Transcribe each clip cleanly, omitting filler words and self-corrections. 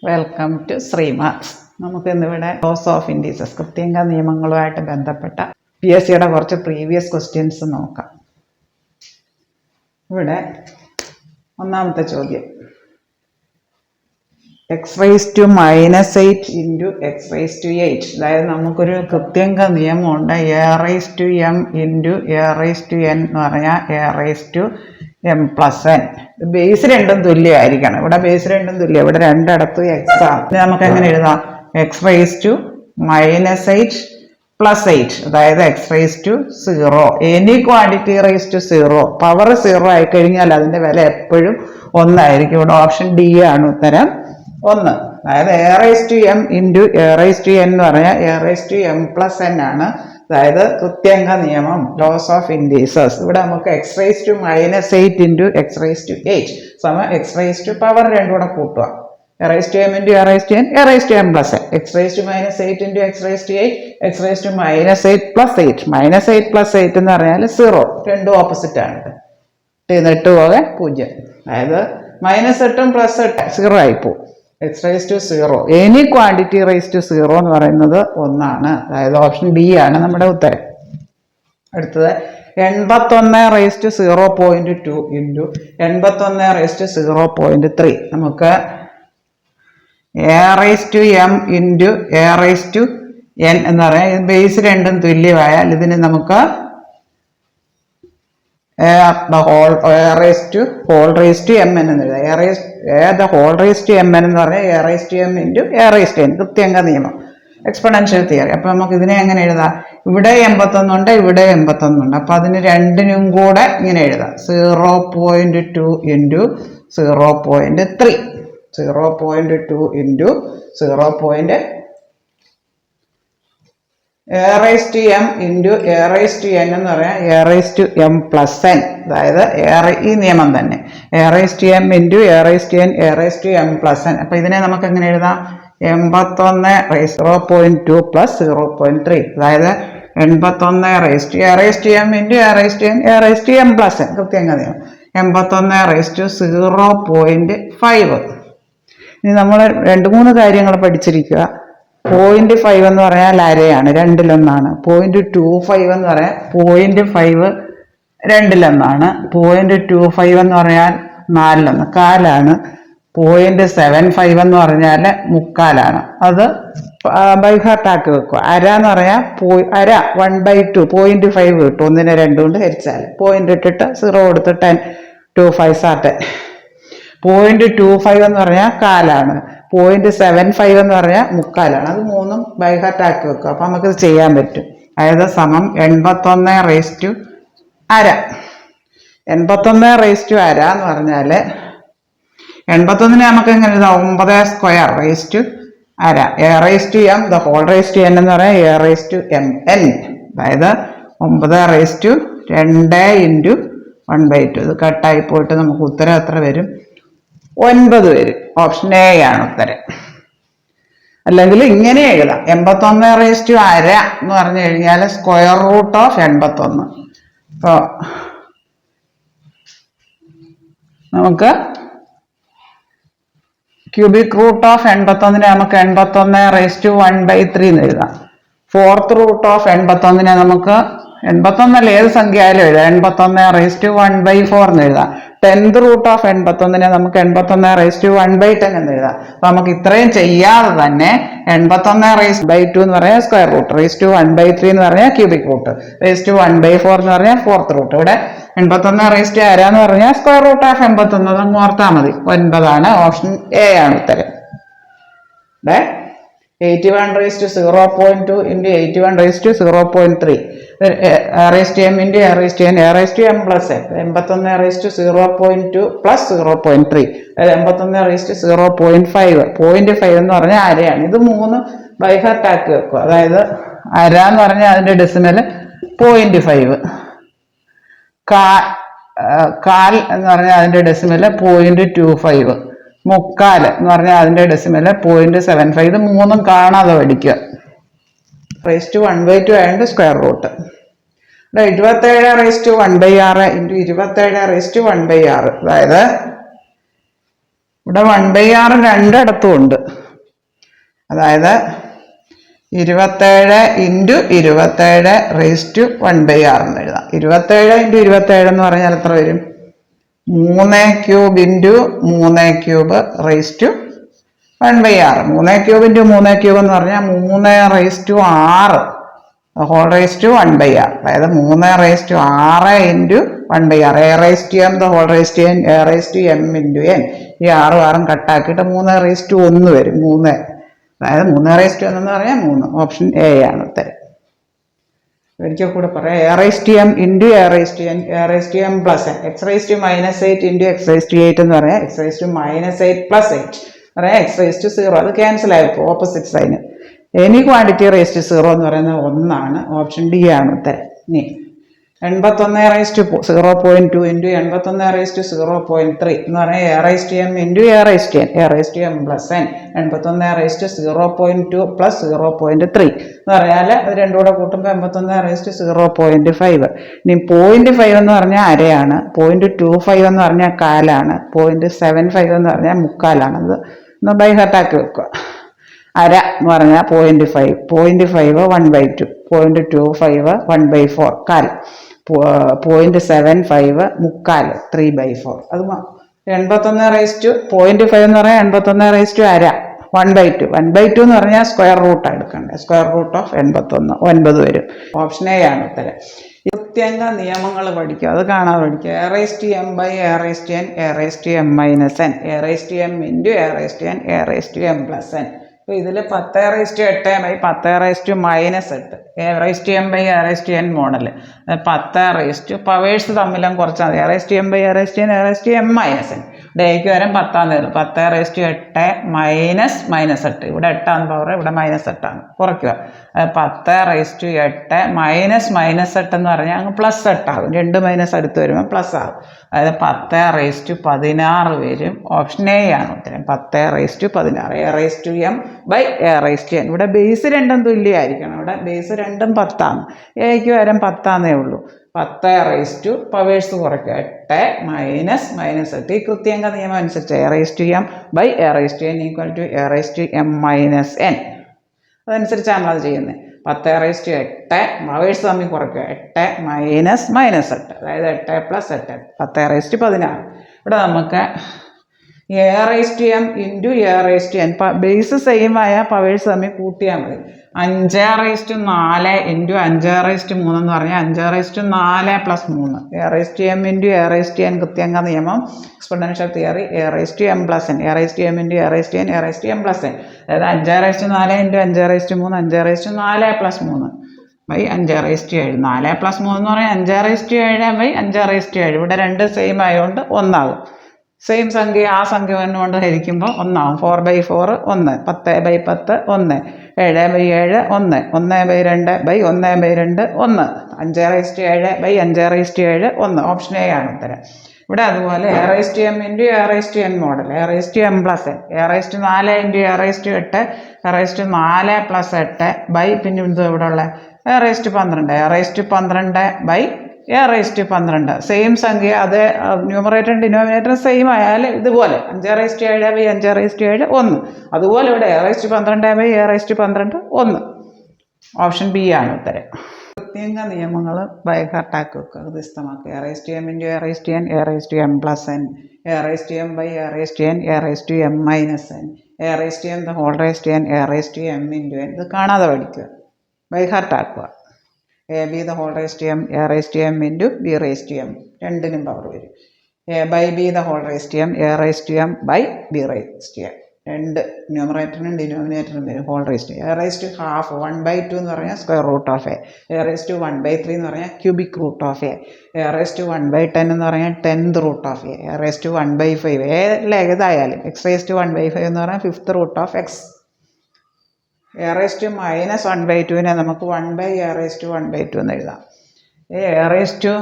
Welcome to Sreemarks. നമുക്കിന്നിവിടെ laws of indices കൃത്യങ്ക നിയമങ്ങളുമായിട്ട് ബന്ധപ്പെട്ട PSCയുടെ കുറച്ച് പ്രീവിയസ് ക്വസ്റ്റ്യൻസ് നോക്കാം. ഇവിടെ ഒന്നാമത്തെ ചോദ്യം, x⁻⁻8 ഇൻറ്റു x⁻8. അതായത് നമുക്കൊരു കൃത്യങ്ക നിയമമുണ്ട്, a⁻m ഇൻറ്റു a⁻n എന്ന് പറഞ്ഞാൽ a⁻m+n. ബേസ് രണ്ടും തുല്യമായിരിക്കണം. ഇവിടെ ബേസ് രണ്ടും തുല്യം, ഇവിടെ രണ്ടിടത്ത് എക്സ് ആണ്. നമുക്ക് എങ്ങനെ എഴുതാം? x⁻⁻8 + 8, അതായത് x⁻0. Any quantity ⁻0. പവർ 0 ആയി കഴിഞ്ഞാൽ അതിന്റെ വില എപ്പോഴും 1 ആയിരിക്കും. ഇവിടെ ഓപ്ഷൻ ഡി ആണ് ഉത്തരം 1. അതായത് a⁻m ഇൻറ്റു a⁻n എന്ന് പറഞ്ഞാൽ a⁻m+n ആണ്. അതായത് കൃത്യങ്ക നിയമം, ലോസ് ഓഫ് ഇൻഡീസസ്. ഇവിടെ നമുക്ക് x⁻⁻8 ഇൻറ്റു x⁻8 സമം x⁻ പവർ രണ്ടും കൂടെ കൂട്ടുക. a⁻m into a⁻n a⁻m+n. x⁻⁻8 into x⁻8 x⁻−8 + 8. -8 + 8 എന്ന് പറഞ്ഞാൽ 0. രണ്ടും ഓപ്പോസിറ്റ് ആണ്. 8 പോകെ 0. അതായത് -8ഉം +8 0 ആയിപ്പോവും. x⁻0. എനി ക്വാണ്ടിറ്റി ⁻0 എന്ന് പറയുന്നത് 1 ആണ്. അതായത് ഓപ്ഷൻ ബി ആണ് നമ്മുടെ ഉത്തരം. അടുത്തത് 81⁻0.2 ഇൻറ്റു 81�0.3. നമുക്ക് a⁻m ഇൻറ്റു a⁻n എന്ന് പറയാം. ബേസ് രണ്ടും തുല്യമായാൽ ഇതിന് നമുക്ക് a⁻m എന്ന് എഴുതാം. a⁻m എന്ന് പറഞ്ഞാൽ a⁻m ഇൻറ്റു a⁻n. കൃത്യങ്ക നിയമം, എക്സ്പൊണൻഷ്യൽ തിയറി. അപ്പൊ നമുക്ക് ഇതിനെ എങ്ങനെ എഴുതാം? ഇവിടെ 81 ഉണ്ട്, ഇവിടെ 81 ഉണ്ട്. അപ്പൊ അതിന് രണ്ടിനും കൂടെ ഇങ്ങനെ എഴുതാം. 0.2 into 0.3. 0.2 into 0. a⁻m into a⁻n എന്ന് പറയാം a⁻m+n. അതായത് ഈ നിയമം തന്നെ a⁻m ഇൻറ്റു a⁻n a⁻m+n. അപ്പൊ ഇതിനെ നമുക്ക് എങ്ങനെ എഴുതാം? 81�0.2 + 0.3. അതായത് 81⁻m ഇൻറ്റു a⁻n a⁻m+n. കൃത്യങ്ക നിയമം 81�0.5. ഇനി നമ്മൾ 2-3 കാര്യങ്ങൾ പഠിച്ചിരിക്കുക. 0.5 എന്ന് പറഞ്ഞാൽ അരയാണ്, 2-1. 0.25 എന്ന് പറയാൻ 0.5 2-1. 0.25 എന്ന് പറഞ്ഞാൽ 4-1 കാലാണ്. 0.75 എന്ന് പറഞ്ഞാൽ മുക്കാലാണ്. അത് ബൈ ഹാർട്ടാക്കി വെക്കുക. അര എന്ന് പറഞ്ഞാൽ അര 1/2 0.5 കിട്ടും. 1നെ 2 കൊണ്ട് ഹരിച്ചാൽ 0 ഇട്ടിട്ട് 0 കൊടുത്ത് 10 2 5 10. 0.25 എന്ന് പറഞ്ഞാൽ കാലാണ്. 0.75 എന്ന് പറഞ്ഞാൽ മുക്കാലാണ്. അത് മൂന്നും ബൈ ഹാർട്ട് ആക്കി വെക്കുക. അപ്പൊ നമുക്കിത് ചെയ്യാൻ പറ്റും. അതായത് സമം 81⁻1. 81⁻1 എന്ന് പറഞ്ഞാല് 81നെ നമുക്ക് എങ്ങനെ എഴുതാം? 9² a⁻m എന്ന് പറയാം a⁻mn. അതായത് 9² ഇൻറ്റു 1/2. ഇത് കട്ടായി പോയിട്ട് നമുക്ക് ഉത്തരം എത്ര വരും? 9 വരും. ഓപ്ഷൻ എ ആണ് ഉത്തരം. അല്ലെങ്കിൽ ഇങ്ങനെ എഴുതാം, 81⁻1 എന്ന് പറഞ്ഞു കഴിഞ്ഞാൽ സ്ക്വയർ റൂട്ട് ഓഫ് 81. അപ്പോ നമുക്ക് ക്യൂബിക് റൂട്ട് ഓഫ് 81നെ നമുക്ക് 81�1/3 എന്ന് എഴുതാം. 4th റൂട്ട് ഓഫ് 81നെ നമുക്ക് 81 അല്ല, ഏത് സംഖ്യ ആയാലും എഴുതാം. 81�1/4 എന്ന് എഴുതാം. 10th റൂട്ട് ഓഫ് 81നെ നമുക്ക് 81�1/10 എന്ന് എഴുതാം. അപ്പൊ നമുക്ക് ഇത്രയും ചെയ്യാതെ തന്നെ 81�2 എന്ന് പറയാൻ സ്ക്വയർ റൂട്ട്, 1/3 എന്ന് പറഞ്ഞാൽ ക്യൂബിക് റൂട്ട്, 1/4 എന്ന് പറഞ്ഞാൽ 4th റൂട്ട്. ഇവിടെ 81⁻1 എന്ന് പറഞ്ഞാൽ സ്ക്വയർ റൂട്ട് ഓഫ് 81. അതങ്ങ് ഓർത്താൽ മതി. 9 ആണ്. ഓപ്ഷൻ എ ആണ് ഉത്തരം. 81�0.2 into 81�0.3. a⁻m into a⁻n a⁻m+n. 81�0.2 + 0.3. അതായത് 81�0.5. 0.5 എന്ന് പറഞ്ഞാൽ അരയാണ്. ഇത് 3 ബൈ ഹാർട്ട് ആക്കി വെക്കുക. അതായത് അര എന്ന് പറഞ്ഞാൽ അതിന്റെ ഡെസിമൽ 0.5. കാൽ എന്ന് പറഞ്ഞാൽ അതിന്റെ ഡെസിമൽ 0.25. മുക്കാൽ എന്ന് പറഞ്ഞാൽ അതിന്റെ ഡെസിമൽ 0.75. ഇത് 3ഉം കാണാതെ പഠിക്കുക. 1/2 ആയതുകൊണ്ട് സ്ക്വയർ റൂട്ട്. 27⁻1/6 ഇൻറ്റു 27⁻1/6. അതായത് ഇവിടെ 1/6 രണ്ടിടത്തും ഉണ്ട്. അതായത് 27 × 27 റേസ് ടു 1/6 എന്ന് എഴുതാം. 27 × 27 എന്ന് പറഞ്ഞാൽ എത്ര വരും? 3³ × 3³ റേസ് ടു 1/6. 3³ × 3³ എന്ന് പറഞ്ഞാൽ 3 raise to 6 whole raise to 1/6. അതായത് 3 raise to 6 × 1/6. a raise to m whole raise to n a raise to m × n. ഈ 6 കട്ടാക്കിയിട്ട് 3 റേസ് ടു 1 വരും. 3, അതായത് 3 റേസ് ടു 1 എന്ന് പറഞ്ഞാൽ 3. ഓപ്ഷൻ എ ആണ് ഉത്തരം. ഒരിക്കൽ കൂടെ പറയാം. a raise to m × a raise to n a raise to m plus n. x raise to -8 × x raise to 8 എന്ന് പറയാം. x റേസ് ടു -8 പ്ലസ് 8 പറയാം. x റേസ് ടു 0 അത് ക്യാൻസൽ ആയിപ്പോ opposite sign. Any quantity raise to 0 എന്ന് പറയുന്നത് 1 ആണ്. Option D ആണ് ഉത്തരം. ഇനി 81 റേസ് ടു 0.2 × 81 റേസ് ടു 0.3 എന്ന് പറഞ്ഞാൽ a raise to m × a raise to n a raise to m plus n. 81 raise to 0.2 plus 0.3 എന്ന് പറഞ്ഞാൽ അത് രണ്ടും കൂടെ കൂട്ടുമ്പോൾ 81 റേസ് ടു 0.5. ഇനി 0.5 എന്ന് പറഞ്ഞാൽ അരയാണ്. 0.25 എന്ന് പറഞ്ഞാൽ കാലാണ്. 0.75 എന്ന് പറഞ്ഞാൽ മുക്കാലാണ്. അത് ഒന്ന് ബൈ ഹാർട്ടാക്കി വെക്കുക. അര എന്ന് പറഞ്ഞാൽ 0.5, 0.5 1/2, 0.25 1/4 കാൽ, 0.75 മുക്കാൽ 3/4. അത് 81 റേസ് ടു 0.5 എന്ന് പറഞ്ഞാൽ 81 റേസ് ടു അര 1/2. 1/2 എന്ന് പറഞ്ഞാൽ സ്ക്വയർ റൂട്ടാണ് എടുക്കേണ്ടത്. സ്ക്വയർ റൂട്ട് ഓഫ് 81 9 വരും. ഓപ്ഷൻ എ ആണ് ഉത്തരം. കൃത്യങ്ക നിയമങ്ങൾ പഠിക്കുക, അത് കാണാതെ പഠിക്കുക. a raise to m / a raise to n a raise to m - n a raise to m × a raise to n a raise to m plus n. അപ്പോൾ ഇതിൽ 10 raise to 8 / 10 raise to -8 a raise to m / a raise to n model. 10 raise to powers തമ്മിലും കുറച്ചാൽ മതി. a raise to m / a raise to n a raise to m - n ഡേക്ക് വരും 10 തരും. 10 raise to 8 -8. ഇവിടെ 8 power, ഇവിടെ -8 കുറയ്ക്കുക. 10 raise to 8 -8 എന്ന് പറഞ്ഞാൽ അങ്ങ് +8 ആകും. 2 മൈനസ് അടുത്ത് വരുമ്പോൾ പ്ലസ് ആകും. അതായത് 10 റേസ് ടു 16 വരും. ഓപ്ഷൻ എ ആണ് ഉത്തരം. 10 raise to 16 a raise to m / a raise to n. ഇവിടെ ബേസ് രണ്ടും തുല്യമായിരിക്കണം. ഇവിടെ ബേസ് രണ്ടും 10 ആണ്. എക്ക് വരും 10 ഉള്ളൂ. 10 റേസ് ടു പവേഴ്സ് കുറയ്ക്കുക. 8 -8. ഈ കൃത്യങ്ക നിയമം അനുസരിച്ച് a raise to m / a raise to n = a raise to m - n. അതനുസരിച്ചാണ് അത് ചെയ്യുന്നത്. 10 റേസ് ടു 8 പവേഴ്സ് തമ്മിൽ കുറയ്ക്കുക. 8 -8, അതായത് 8 + 8 10 റേസ് ടു 16. ഇവിടെ നമുക്ക് a raise to m × a raise to n base same ആയ പവേഴ്സ് തമ്മിൽ കൂട്ടിയാൽ മതി. 5 റേസ് ടു 4 × 5 റേസ് ടു 3 എന്ന് പറഞ്ഞാൽ 5 raise to 4 + 3 a raise to m × a raise to n കൃത്യങ്ക നിയമം exponential theory a raise to m + n a raise to m × a raise to n a raise to m + n. അതായത് 5 raise to 4 × 5 raise to 3 5 raise to 4 + 3 / 5 raise to 7. 4 + 3 എന്ന് പറഞ്ഞാൽ 5 raise to 7 / 5 raise to 7. ഇവിടെ രണ്ട് same ആയതുകൊണ്ട് 1 ആകും. Same സംഖ്യ ആ സംഖ്യ കൊണ്ട് ഹരിക്കുമ്പോൾ 1 ആവും. 4/4 1, 10/10 1, 7/7 1, 1/2 / 1/2 1, 5 raise to 7 / 5 raise to 7 1. Option A ആണ് ഉത്തരം. ഇവിടെ അതുപോലെ a raise to m × a raise to n model. a raise to m + n a raise to 4 × a raise to 8 a raise to 4 + 8 പിന്നെ ഇത് ഇവിടെ ഉള്ള a raise to 12 a raise to 12 / a raise to 12. Same സംഖ്യ അത് ന്യൂമറേറ്ററും ഡിനോമിനേറ്ററും same ആയാൽ ഇതുപോലെ 5 raise to 7 / 5 raise to 7 1. അതുപോലെ ഇവിടെ a raise to 12 / a raise to 12 1. Option B ആണ് ഉത്തരം. കൃത്യങ്ക നിയമങ്ങൾ ബൈ ഹാർട്ടാക്കി വെക്കുക, ഹൃദയസ്ഥമാക്കുക. a raise to m × a raise to n a raise to m + n a raise to m / a raise to n a raise to m - n a raise to m whole raise to n a raise to m × n. ഇത് കാണാതെ പഠിക്കുക, by ഹാർട്ടാക്കുക. ab whole raise to m a raise to m × b raise to m രണ്ടിനും power വരും. a/b whole raise to m a raise to m / b raise to m രണ്ട് ന്യൂമറേറ്ററിനും ഡിനോമിനേറ്ററിനും വരും. Whole raise to a raise to ½ 1/2 എന്ന് പറഞ്ഞാൽ square root of a raise to 1/3 എന്ന് പറഞ്ഞാൽ cubic root of a raise to 1/10 എന്ന് പറഞ്ഞാൽ 10th root of a raise to 1/5 ഏതായാലും x റേസ് ടു 1/5 എന്ന് പറഞ്ഞാൽ 5th root of x. a raise to -1/2 നമുക്ക് 1/a റേസ് ടു 1/2 എന്ന് എഴുതാം. a റേസ് ടു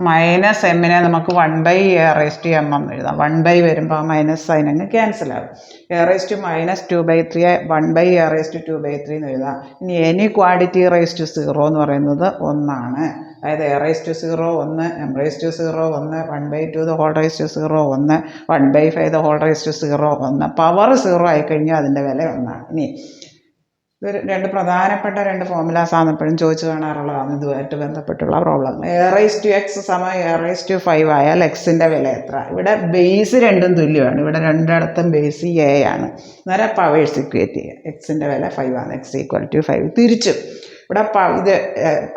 -m നമുക്ക് 1/a റേസ് ടു m എന്ന് എഴുതാം. 1/, വരുമ്പോൾ ആ മൈനസ് സൈൻ അങ്ങ് ക്യാൻസൽ ആകും. a raise to -2/3 1/a raise to 2/3 എന്ന് എഴുതാം. ഇനി എനി ക്വാണ്ടിറ്റി റേസ് ടു 0 എന്ന് പറയുന്നത് 1 ആണ്. അതായത് a⁻0 1, m⁻0 1, 1/2 the whole raised to 0 1, 1/5 the whole raised to 0 1. Power 0 ആയിക്കഴിഞ്ഞാൽ അതിൻ്റെ വില 1 ആണ്. ഇനി ഇത് രണ്ട് പ്രധാനപ്പെട്ട രണ്ട് ഫോർമുലാസാണ് എപ്പോഴും ചോദിച്ചു കാണാറുള്ളതാണ് ഇതുമായിട്ട് ബന്ധപ്പെട്ടുള്ള പ്രോബ്ലം. a⁻x a⁵ ആയാൽ എക്സിൻ്റെ വില എത്ര? ഇവിടെ ബേസ് രണ്ടും തുല്യമാണ്. ഇവിടെ രണ്ടിടത്തും ബേസ് a ആണ്. അന്നേരം പവേഴ്സ് ഇക്വേറ്റ് ചെയ്യുക. എക്സിൻ്റെ വില 5 ആണ്. x = 5. തിരിച്ചും ഇവിടെ ഇത്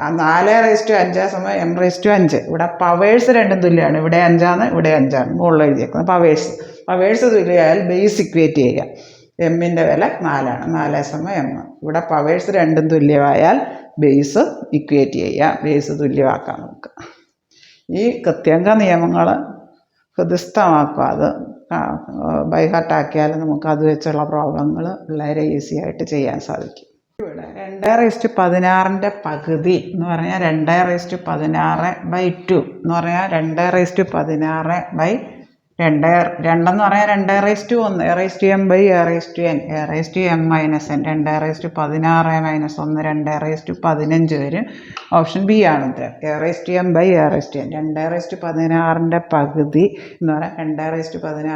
4⁵5 m⁵5. ഇവിടെ പവേഴ്സ് രണ്ടും തുല്യമാണ്. ഇവിടെ 5 ആണ്, ഇവിടെ 5 ആണ്. മുകളിൽ എഴുതിയേക്കുന്നത് പവേഴ്സ് തുല്യമായാൽ ബേസ് ഇക്വേറ്റ് ചെയ്യുക. എമ്മിൻ്റെ വില 4 ആണ്. 4 m. ഇവിടെ പവേഴ്സ് രണ്ടും തുല്യമായാൽ ബേസ് ഇക്വേറ്റ് ചെയ്യുക. ബേസ് തുല്യമാക്കാം നമുക്ക്. ഈ കൃത്യങ്ക നിയമങ്ങൾ ഹൃദിസ്ഥമാക്കുക. അത് ബൈഹാർട്ടാക്കിയാൽ നമുക്ക് അത് വെച്ചുള്ള പ്രോബ്ലങ്ങൾ വളരെ ഈസി ആയിട്ട് ചെയ്യാൻ സാധിക്കും. ഇവിടെ 216ൻ്റെ പകുതി എന്ന് പറഞ്ഞാൽ 216/2 എന്ന് പറഞ്ഞാൽ 216/2 2 എന്ന് പറഞ്ഞാൽ 2/1 a⁻m/a⁻n a⁻m-n 216 -1 2/15 വരും. ഓപ്ഷൻ ബി ആണ് ഉത്തരം. a⁻m/a⁻n 216ൻ്റെ പകുതി എന്ന് പറഞ്ഞാൽ 216/2 എന്ന്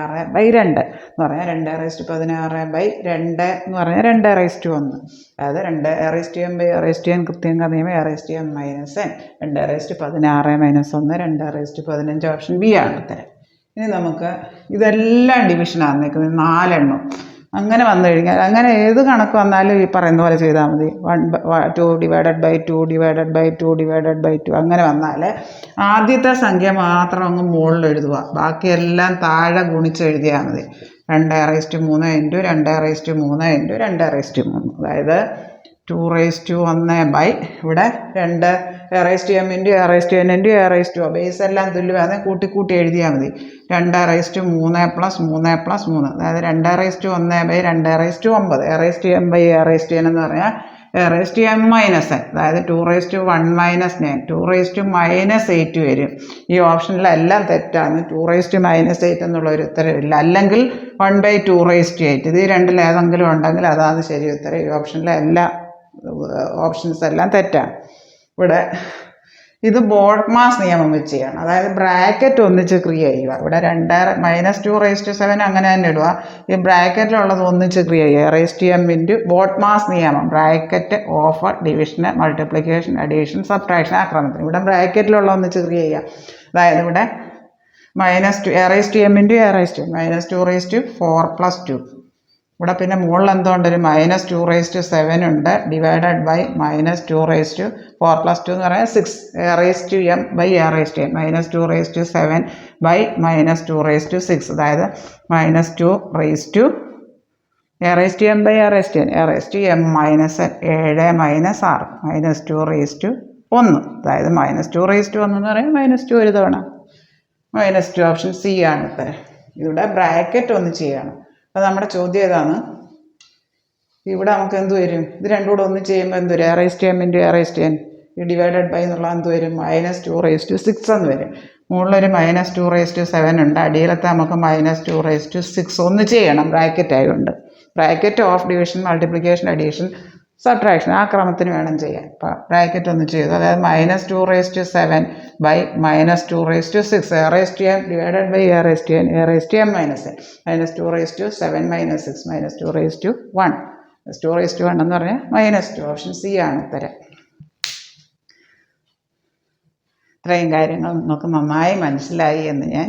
പറഞ്ഞാൽ 216/2 എന്ന് പറഞ്ഞാൽ 2/1. അതായത് a⁻m/a⁻n കൃത്യങ്ക നിയമം a⁻m-n 216 -1 2/15. ഓപ്ഷൻ ബി ആണ് ഉത്തരം. ഇനി നമുക്ക് ഇതെല്ലാം ഡിവിഷനാണ് നിൽക്കുന്നത് 4 എണ്ണം. അങ്ങനെ വന്നു കഴിഞ്ഞാൽ അങ്ങനെ ഏത് കണക്ക് വന്നാലും ഈ പറയുന്ന പോലെ ചെയ്താൽ മതി. 2/2 അങ്ങനെ വന്നാൽ ആദ്യത്തെ സംഖ്യ മാത്രം അങ്ങ് മുകളിൽ എഴുതുക. ബാക്കിയെല്ലാം താഴെ ഗുണിച്ചെഴുതിയാൽ മതി. 2/3 × 2/3 × 2/3. അതായത് 2/1 ഇവിടെ 2 a⁻m × a⁻n × a⁻o ബേസ് എല്ലാം തുല്യമാണ്. കൂട്ടി എഴുതിയാൽ മതി. 2/3 + 3 + 3 അതായത് 2/1/2/9. a⁻m/a⁻n എന്ന് പറഞ്ഞാൽ a⁻m-n അതായത് 2/1 - 9 2/-8 വരും. ഈ ഓപ്ഷനിലെല്ലാം തെറ്റാണ്. 2/-8 എന്നുള്ള ഒരു ഉത്തരവില്ല. അല്ലെങ്കിൽ 1/2/8 ഇത് രണ്ടിൽ ഏതെങ്കിലും ഉണ്ടെങ്കിൽ അതാണ് ശരി ഉത്തരം. ഈ ഓപ്ഷനിലെ എല്ലാ ഓപ്ഷൻസ് എല്ലാം തെറ്റാണ്. ഇവിടെ ഇത് ബോഡ്മാസ് നിയമം വെച്ച് ചെയ്യണം. അതായത് ബ്രാക്കറ്റ് ഒന്നിച്ച് ക്രിയേറ്റ് ചെയ്യുക. ഇവിടെ -2/7 അങ്ങനെ തന്നെ ഇടുക. ഈ ബ്രാക്കറ്റിലുള്ളത് ഒന്നിച്ച് ക്രിയേറ്റ് ചെയ്യുക. a⁻m × ബോഡ്മാസ് നിയമം bracket of division multiplication addition subtraction ആ ക്രമത്തിൽ ഇവിടെ ബ്രാക്കറ്റിലുള്ള ഒന്നിച്ച് ക്രിയേറ്റ് ചെയ്യുക. അതായത് ഇവിടെ -2 a⁻m × a⁻n -2/4 + 2. ഇവിടെ പിന്നെ മുകളിൽ എന്തുകൊണ്ട് ഒരു -2/7 ഉണ്ട്. ഡിവൈഡഡ് ബൈ -2/4 + 2 എന്ന് പറഞ്ഞാൽ 6 a⁻m/a⁻n -2/7 ബൈ -2/6 അതായത് -2/a⁻m/a⁻n a⁻m - 7 -2/1 അതായത് -2/1 എന്ന് പറയുമ്പോൾ -2 ഒരു തവണ -2. ഓപ്ഷൻ സി ആണ് ഉത്തരം. ഇവിടെ ബ്രാക്കറ്റ് ഒന്ന് ചെയ്യണം. അപ്പോൾ നമ്മുടെ ചോദ്യം ഏതാണ്? ഇവിടെ നമുക്ക് എന്ത് വരും? ഇത് രണ്ടും കൂടെ ഒന്ന് ചെയ്യുമ്പോൾ എന്ത് വരും? a⁻m × a⁻n ഈ ഡിവൈഡഡ് ബൈ എന്നുള്ള എന്ത് വരും? -2/6 എന്ന് വരും. മുകളിലൊരു -2/7 ഉണ്ട്. അടിയിലത്തെ നമുക്ക് -2/6 ഒന്ന് ചെയ്യണം ബ്രാക്കറ്റ് ആയതുകൊണ്ട്. Bracket of division multiplication addition subtraction ആ ക്രമത്തിന് വേണം ചെയ്യാൻ. അപ്പോൾ ബ്രാക്കറ്റ് ഒന്ന് ചെയ്തു. അതായത് -2/7 by -2/6 a⁻m divided by a⁻n a⁻m-n -2/7 - 6 -2/1 2/1 എന്ന് പറഞ്ഞാൽ -2. ഓപ്ഷൻ സി ആണ് ഉത്തരം. ഇത്രയും കാര്യങ്ങൾ നിങ്ങൾക്ക് നന്നായി മനസ്സിലായി എന്ന് ഞാൻ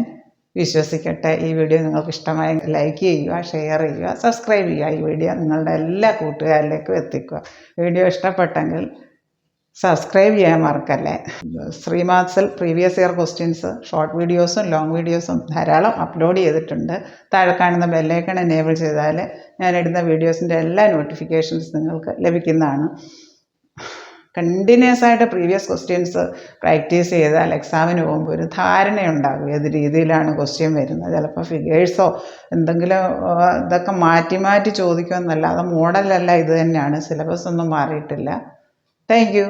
വിശ്വസിക്കട്ടെ. ഈ വീഡിയോ നിങ്ങൾക്ക് ഇഷ്ടമായി ലൈക്ക് ചെയ്യുക, ഷെയർ ചെയ്യുക, സബ്സ്ക്രൈബ് ചെയ്യുക. ഈ വീഡിയോ നിങ്ങളുടെ എല്ലാ കൂട്ടുകാരിലേക്കും എത്തിക്കുക. വീഡിയോ ഇഷ്ടപ്പെട്ടെങ്കിൽ സബ്സ്ക്രൈബ് ചെയ്യാൻ മറക്കല്ലേ. ശ്രീമാത്സിൽ പ്രീവിയസ് ഇയർ ക്വസ്റ്റ്യൻസ് ഷോർട്ട് വീഡിയോസും ലോങ് വീഡിയോസും ധാരാളം അപ്ലോഡ് ചെയ്തിട്ടുണ്ട്. താഴെ കാണുന്ന ബെല്ലൈക്കൺ എനേബിൾ ചെയ്താൽ ഞാനിടുന്ന വീഡിയോസിൻ്റെ എല്ലാ നോട്ടിഫിക്കേഷൻസ് നിങ്ങൾക്ക് ലഭിക്കുന്നതാണ്. കണ്ടിന്യൂസ് ആയിട്ട് പ്രീവിയസ് ക്വസ്റ്റ്യൻസ് പ്രാക്ടീസ് ചെയ്താൽ എക്സാമിന് പോകുമ്പോൾ ഒരു ധാരണയുണ്ടാകും ഏത് രീതിയിലാണ് ക്വസ്റ്റ്യൻ വരുന്നത്. ചിലപ്പോൾ ഫിഗേഴ്സോ എന്തെങ്കിലും ഇതൊക്കെ മാറ്റി ചോദിക്കുമെന്നല്ലാതെ മോഡലല്ല ഇത് തന്നെയാണ്. സിലബസ് ഒന്നും മാറിയിട്ടില്ല. Thank you.